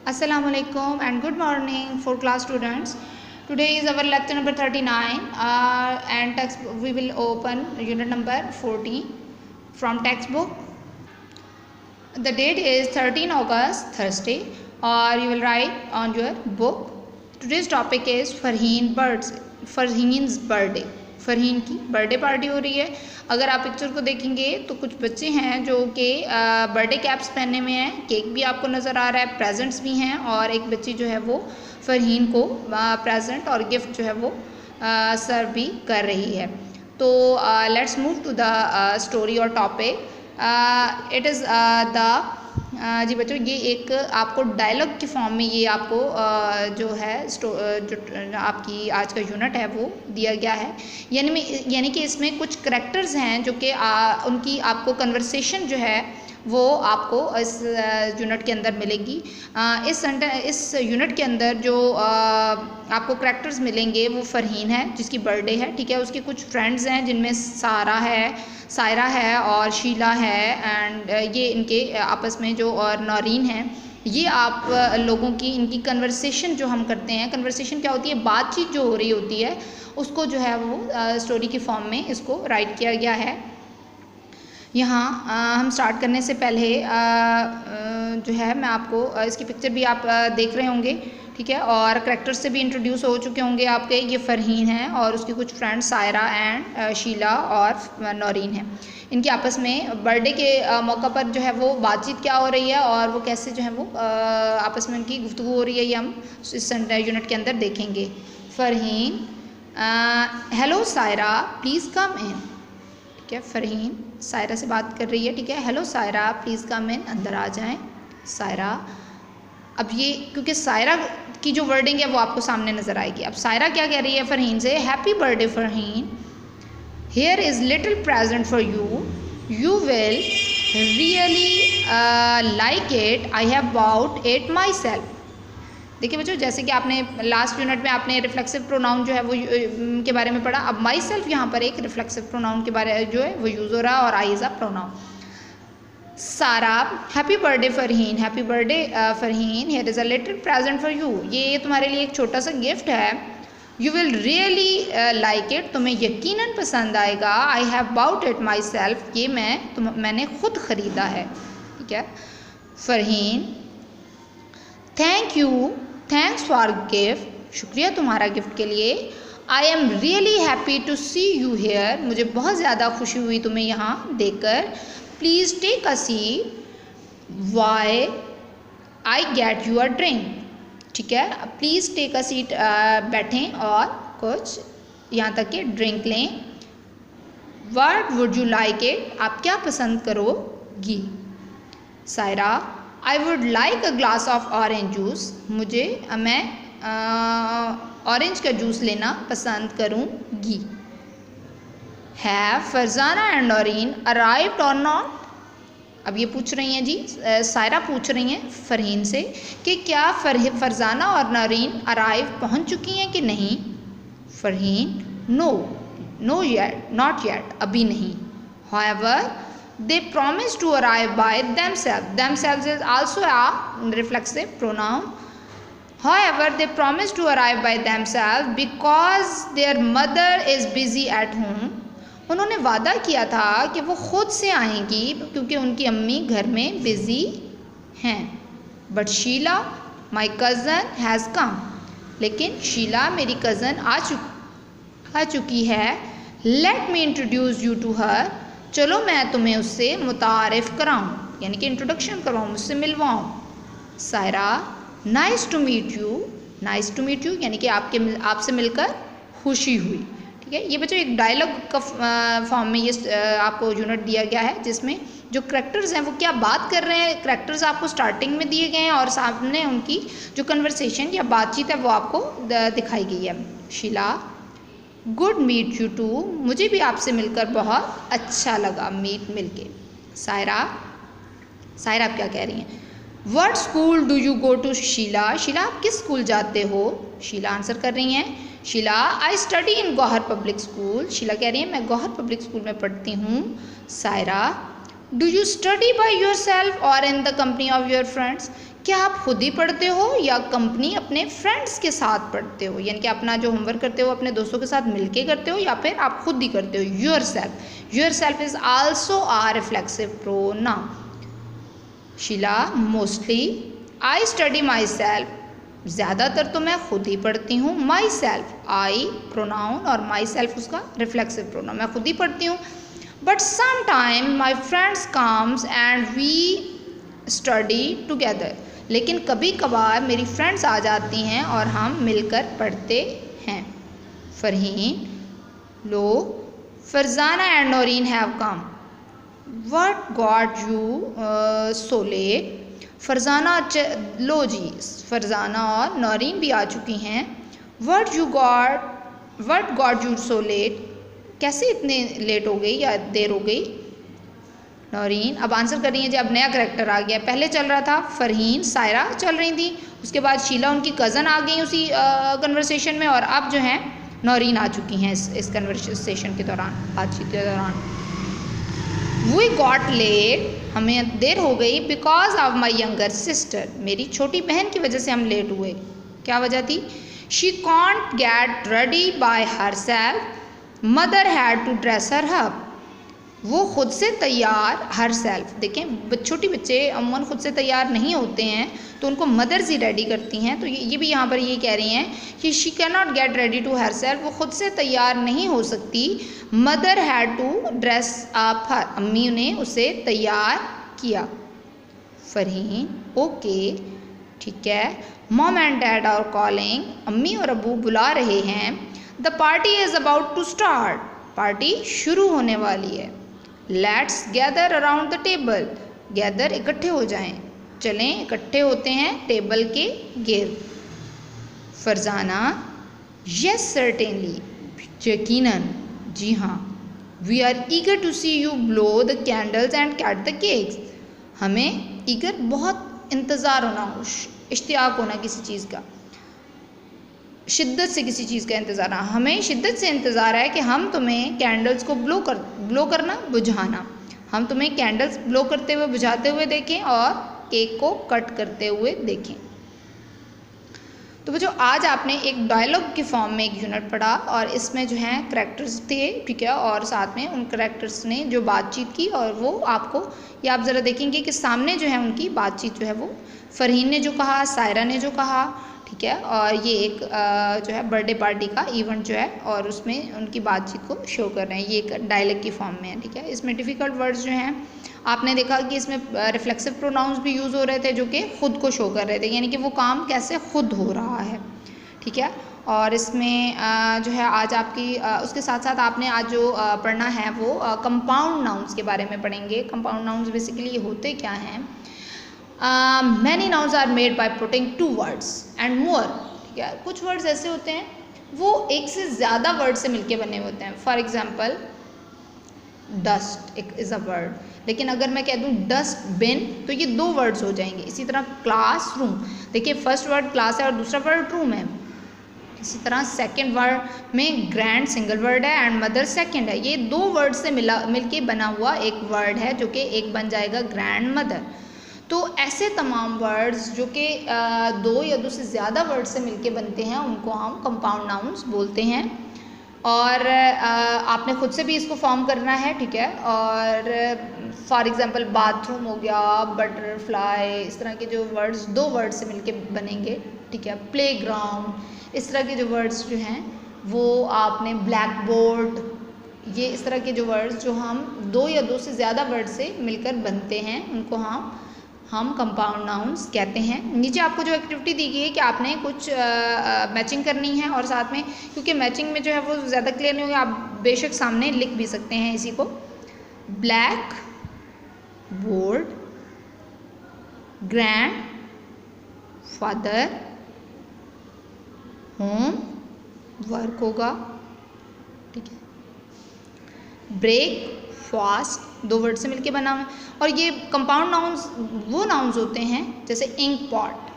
Assalamualaikum and good morning for class students. Today is our lecture number 39 and we will open unit number 40 from textbook. The date is 13 August Thursday or you will write on your book. Today's topic is Farheen's birthday. Farheen की birthday party हो रही है। अगर आप picture को देखेंगे तो कुछ बच्चे हैं जो कि बर्थडे कैप्स पहने हुए हैं, केक भी आपको नज़र आ रहा है, प्रेजेंट्स भी हैं और एक बच्ची जो है वो फरहीन को प्रेजेंट और गिफ्ट जो है वो सर्व भी कर रही है। तो let's move to the story और टॉपिक। इट इज़ जी बच्चों, ये एक आपको डायलॉग के फॉर्म में ये आपको जो है जो आपकी आज का यूनिट है वो दिया गया है। यानी कि इसमें कुछ करैक्टर्स हैं जो कि उनकी आपको कन्वर्सेशन जो है वो आपको इस यूनिट के अंदर मिलेगी। इस यूनिट के अंदर जो आपको करैक्टर्स मिलेंगे वो फरहीन है जिसकी बर्थडे है, ठीक है। उसके कुछ फ्रेंड्स हैं जिनमें सायरा है और शीला है एंड ये इनके आपस में जो और नौरीन है। ये आप लोगों की इनकी कन्वर्सेशन जो हम करते हैं, कन्वर्सेशन क्या होती है, बातचीत जो हो रही होती है उसको जो है वो स्टोरी के फॉर्म में इसको राइट किया गया है। यहाँ हम स्टार्ट करने से पहले जो है मैं आपको इसकी पिक्चर भी आप देख रहे होंगे, ठीक है, और करैक्टर्स से भी इंट्रोड्यूस हो चुके होंगे आपके। ये फरहीन है और उसकी कुछ फ्रेंड्स सायरा एंड शीला और नौरीन है। इनकी आपस में बर्थडे के मौका पर जो है वो बातचीत क्या हो रही है और वो कैसे जो है वो आपस में उनकी गुफ्तगू हो रही है, ये हम इस यूनिट के अंदर देखेंगे। Farheen, hello Saira please come in, ठीक है। फरहीन सायरा से बात कर रही है, ठीक है। हेलो सायरा प्लीज़ कम इन, अंदर आ जाएं सायरा। अब ये क्योंकि सायरा की जो वर्डिंग है वो आपको सामने नज़र आएगी। अब सायरा क्या कह रही है फरहीन से, happy birthday Farheen, here is little present for you, you will really like it, I have bought it myself. देखिए बच्चों, जैसे कि आपने लास्ट यूनिट में आपने रिफ्लेक्सिव प्रोनाउन जो है वो के बारे में पढ़ा। अब माई सेल्फ यहाँ पर एक रिफ्लेक्सिव प्रोनाउन के बारे जो है वो यूज़ हो रहा है और I is a pronoun. Sara, happy birthday Farheen, happy birthday Farheen, here is a little present for you, ये तुम्हारे लिए एक छोटा सा गिफ्ट है। You will really like it, तुम्हें यकीनन पसंद आएगा। I have bought it myself, ये मैंने खुद ख़रीदा है, ठीक है। Farheen, thank you, thanks for gift, शुक्रिया तुम्हारा गिफ्ट के लिए। I am really happy to see you hair, मुझे बहुत ज़्यादा खुशी हुई तुम्हें यहाँ देखकर। Please take a seat why I get you a drink, ठीक है। प्लीज़ टेक अ सीट, बैठें और कुछ यहाँ तक कि ड्रिंक लें। What would you like it, आप क्या पसंद करोगी। Saira, I would like a glass of orange juice, मैं ऑरेंज का जूस लेना पसंद करूँगी। Have Farzana and Naureen arrived और नॉट, अब ये पूछ रही हैं जी, सायरा पूछ रही हैं फरहीन से कि क्या फरजाना और नौरीन अराइव पहुँच चुकी हैं कि नहीं। Farheen, know yet, not yet, अभी नहीं। However they promise to arrive by themselves, themselves is also a reflexive pronoun. However, they promise to arrive by themselves because their mother is busy at home. उन्होंने वादा किया था कि वो खुद से आएंगी क्योंकि उनकी अम्मी घर में बिजी हैं। But Sheila, my cousin has come, लेकिन शीला मेरी कज़न आ चुकी है। Let me introduce you to her, चलो मैं तुम्हें उससे मुतारिफ़ कराऊँ, यानी कि इंट्रोडक्शन करवाऊँ, मुझसे मिलवाऊँ। Saira, nice to meet you, यानी कि आपसे मिलकर खुशी हुई, ठीक है। ये बच्चों एक डायलॉग का फॉर्म में ये आपको यूनिट दिया गया है जिसमें जो करैक्टर्स हैं वो क्या बात कर रहे हैं, करैक्टर्स आपको स्टार्टिंग में दिए गए हैं और सामने उनकी जो कन्वर्सेशन या बातचीत है वो आपको दिखाई गई है। Sheela, good meet you too, मुझे भी आपसे मिलकर बहुत अच्छा लगा, मिलके। सायरा आप क्या कह रही हैं, what school do you go to Sheela, Sheela आप किस स्कूल जाते हो। शीला आंसर कर रही हैं, Sheela, I study in Gauhar public school, Sheela कह रही है मैं गौहर पब्लिक स्कूल में पढ़ती हूँ। Saira, do you study by yourself और in the company of your friends, क्या आप खुद ही पढ़ते हो या कंपनी अपने फ्रेंड्स के साथ पढ़ते हो, यानी कि अपना जो होमवर्क करते हो अपने दोस्तों के साथ मिलके करते हो या फिर आप खुद ही करते हो। Yourself is also a reflexive pronoun. Sheela, mostly I study myself, ज़्यादातर तो मैं खुद ही पढ़ती हूँ। माई सेल्फ, आई प्रोनाउन और माई सेल्फ उसका रिफ्लेक्सिव प्रोनाउन, मैं खुद ही पढ़ती हूँ। But some time my friends comes and we study together, लेकिन कभी कभार मेरी फ्रेंड्स आ जाती हैं और हम मिलकर पढ़ते हैं। फरहीन, लो, Farzana and Naureen have come, what got you so late. Farzana, लो जी, फरजाना और नौरीन भी आ चुकी हैं। What got you so late, कैसे इतने लेट हो गई या देर हो गई। नौरीन अब आंसर कर रही है, जब नया करेक्टर आ गया, पहले चल रहा था फरहीन, सायरा चल रही थी, उसके बाद शीला उनकी कज़न आ गई उसी कन्वर्सेशन में, और अब जो है नौरीन आ चुकी हैं इस कन्वर्सेशन के दौरान, बातचीत के दौरान। वी गॉट लेट, हमें देर हो गई, because of my younger sister, मेरी छोटी बहन की वजह से हम लेट हुए। क्या वजह थी। She can't get ready by herself, mother had to dress her up, वो खुद से तैयार, हर सेल्फ, देखें छोटी बच्चे अमूमन खुद से तैयार नहीं होते हैं तो उनको मदर्स ही रेडी करती हैं, तो ये भी यहाँ पर ये कह रही हैं कि she can not get ready to herself, वो खुद से तैयार नहीं हो सकती। Mother had to dress up her, अम्मी ने उसे तैयार किया। फरहीन, ओके, ठीक है। Mom and dad are calling, अम्मी और अबू बुला रहे हैं। The party is about to start, party शुरू होने वाली है। Let's gather around the table, gather इकट्ठे हो जाएं, चलें इकट्ठे होते हैं टेबल के गिर्द। फरजाना, यस सर्टेनली, यकीनन, जी हाँ। We are eager to see you blow the candles and cut the cakes, हमें ईगर बहुत इंतज़ार होना, इश्तियाक होना किसी चीज़ का, शिद्दत से किसी चीज़ का इंतज़ार, हमें शिद्दत से इंतज़ार है कि हम तुम्हें कैंडल्स को ब्लो करना, बुझाना, हम तुम्हें कैंडल्स ब्लो करते हुए बुझाते हुए देखें और केक को कट करते हुए देखें। तो बच्चों आज आपने एक डायलॉग के फॉर्म में एक यूनिट पढ़ा और इसमें जो है करैक्टर्स थे, ठीक है, और साथ में उन करैक्टर्स ने जो बातचीत की और वो आपको, या आप ज़रा देखेंगे कि सामने जो है उनकी बातचीत जो है वो फरहीन ने जो कहा, सायरा ने जो कहा, ठीक है, और ये एक जो है बर्थडे पार्टी का इवेंट जो है और उसमें उनकी बातचीत को शो कर रहे हैं, ये एक डायलॉग की फॉर्म में है, ठीक है। इसमें डिफ़िकल्ट वर्ड्स जो हैं आपने देखा कि इसमें रिफ्लेक्सिव प्रोनाउंस भी यूज़ हो रहे थे जो कि खुद को शो कर रहे थे, यानी कि वो काम कैसे खुद हो रहा है, ठीक है। और इसमें जो है आज आपकी उसके साथ साथ आपने आज जो पढ़ना है वो कंपाउंड नाउन्स के बारे में पढ़ेंगे। कंपाउंड नाउन्स बेसिकली होते क्या हैं। Many nouns are made by putting 2 words and more, ठीक है। कुछ वर्ड्स ऐसे होते हैं वो एक से ज़्यादा वर्ड से मिलके बने होते हैं। फॉर एग्जाम्पल डस्ट एक इज़ अ वर्ड, लेकिन अगर मैं कह दूँ डस्टबिन तो ये 2 वर्ड्स हो जाएंगे। इसी तरह क्लासरूम, देखिए फर्स्ट वर्ड क्लास है और दूसरा वर्ड रूम है। इसी तरह सेकंड वर्ड में ग्रैंड सिंगल वर्ड है एंड मदर सेकंड है, ये 2 वर्ड से मिलके बना हुआ एक वर्ड है जो कि एक बन जाएगा ग्रैंड मदर। तो ऐसे तमाम वर्ड्स जो कि 2 या 2 से ज़्यादा वर्ड से मिलके बनते हैं उनको हम कंपाउंड नाउन्स बोलते हैं। और आपने खुद से भी इसको फॉर्म करना है, ठीक है। और फॉर एग्जांपल बाथरूम हो गया, बटरफ्लाई, इस तरह के जो वर्ड्स 2 वर्ड से मिलके बनेंगे, ठीक है। प्लेग्राउंड, इस तरह के जो वर्ड्स जो हैं वो आपने ब्लैक बोर्ड, ये इस तरह के जो वर्ड्स जो हम 2 या 2 से ज़्यादा वर्ड से मिलकर बनते हैं उनको हम कंपाउंड नाउन्स कहते हैं। नीचे आपको जो एक्टिविटी दी गई है कि आपने कुछ मैचिंग करनी है और साथ में, क्योंकि मैचिंग में जो है वो ज़्यादा क्लियर नहीं होगी, आप बेशक सामने लिख भी सकते हैं इसी को। Black board, grand father, home work होगा, ठीक है। ब्रेक फास्ट 2 वर्ड से मिलके बना हुआ है। और ये कंपाउंड नाउन्स वो नाउन्स होते हैं जैसे इंक पॉट,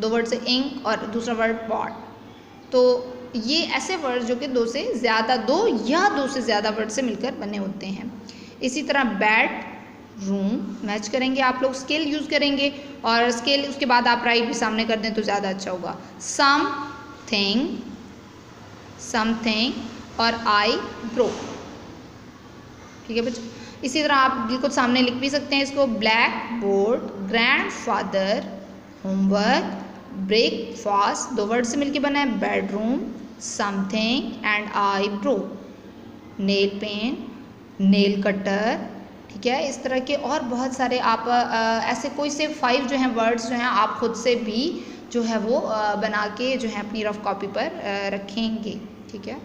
2 वर्ड से इंक और दूसरा वर्ड पॉट, तो ये ऐसे वर्ड जो कि 2 से ज़्यादा 2 या 2 से ज़्यादा वर्ड से मिलकर बने होते हैं। इसी तरह बैट रूम मैच करेंगे, आप लोग स्केल यूज़ करेंगे और स्केल उसके बाद आप राइट भी सामने कर दें तो ज़्यादा अच्छा होगा। समथिंग, समथिंग और आई ब्रो। ठीक है बच्चों, इसी तरह आप बिल्कुल सामने लिख भी सकते हैं इसको। Blackboard, grandfather, homework, breakfast, दो वर्ड से मिलके बना है। Bedroom, something and eyebrow. Nail pen, nail cutter. ठीक है, इस तरह के और बहुत सारे आप ऐसे कोई से 5 जो हैं वर्ड्स जो हैं आप खुद से भी जो है वो बना के जो है अपनी रफ कॉपी पर रखेंगे। ठीक है,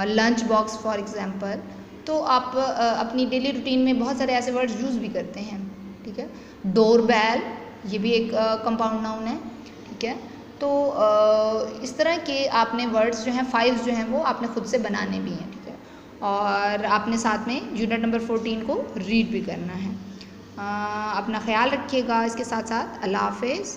लंच बॉक्स फॉर एग्जांपल। तो आप अपनी डेली रूटीन में बहुत सारे ऐसे वर्ड्स यूज़ भी करते हैं। ठीक है, डोरबेल, ये भी एक कंपाउंड नाउन है। ठीक है, तो इस तरह के आपने वर्ड्स जो हैं 5 जो हैं वो आपने खुद से बनाने भी हैं। ठीक है, और आपने साथ में यूनिट नंबर 14 को रीड भी करना है। अपना ख्याल रखिएगा। इसके साथ साथ अल्लाह हाफिज़।